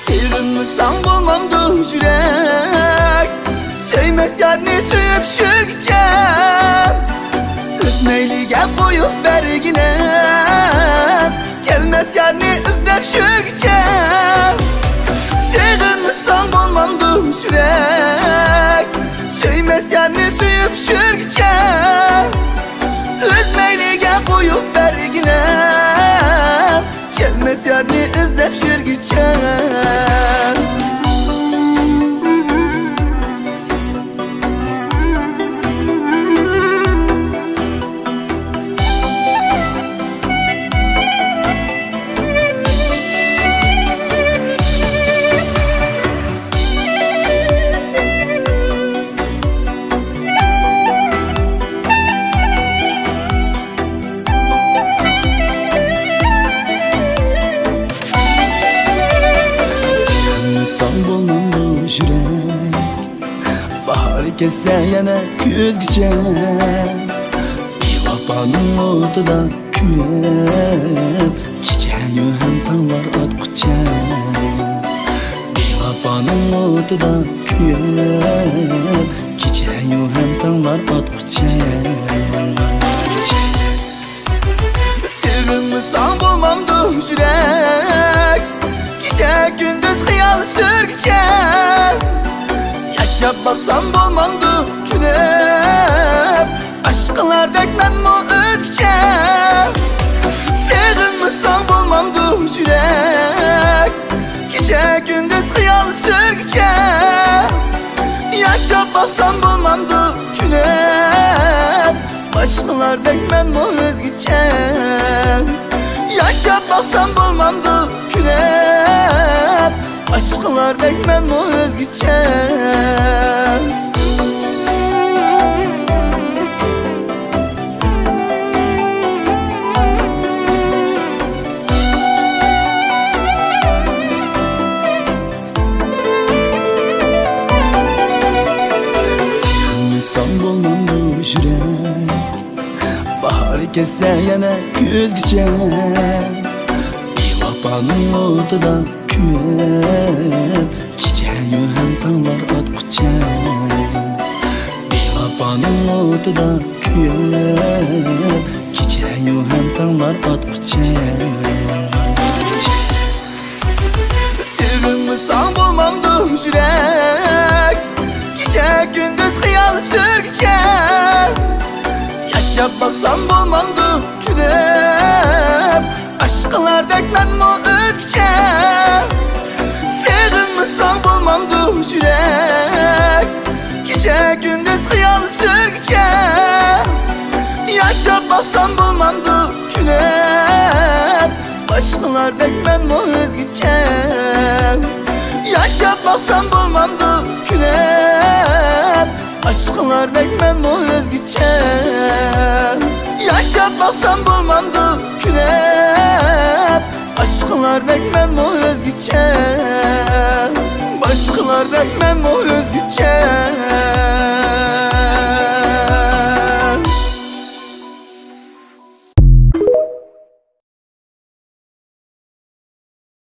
Sevginmesen bulmamdı yürek, söymez yerini suyup şürgeceğim. Üzmeyliğe koyup bergine, gelmez yerini izlep şürgeceğim. Sevginmesen bulmamdı yürek, söymez yerini suyup şürgeceğim. Üzmeyliğe koyup bergine, gelmez yerini izlep şürgeceğim. Bahar kesse yana küzgüçe, bir vafanın ortada kuyup, çiçeği hem tanlar atkuça. Bir vafanın ortada kuyup, çiçeği hem tanlar atkuça. Sevginmesen bulmamdı yürek, gece gündüz hayal sürgüçe. Yaşap baksam bulmamdı künep, aşkılardek men mu özgüçe. Sevginmesen bulmamdı yürek, gece gündüz hayal sürgüçe. Yaşap baksam bulmamdı künep, aşkılardek men mu özgüçe. Yaşap baksam bulmamdı künep, aşkılardek men mu özgüçe. Sevginmesen bulmamdı yürek, bahar kesse yana küzgüçe. Bir vafanın ortada kuyup, çiçeği hem tanlar atkuça. Bir vafanın ortada kuyup, çiçeği hem tanlar atkuça. Sevginmesen bulmamdı yürek, gece gündüz hayal sürgüçe. Yaşap baksam bulmamdı künep, aşkılardek men mu özgüçe. Sevginmesen bulmamdı yürek, gece gündüz hayal sürgüçe. Yaşap baksam bulmamdı künep, aşkılardek men mu özgüçe. Yaşap baksam bulmamdı künep, aşkılardek men mu özgüçe. Yaşap baksam bulmamdı künep, aşkılardek men mu özgüçe. Başkalardek men mu özgüçe.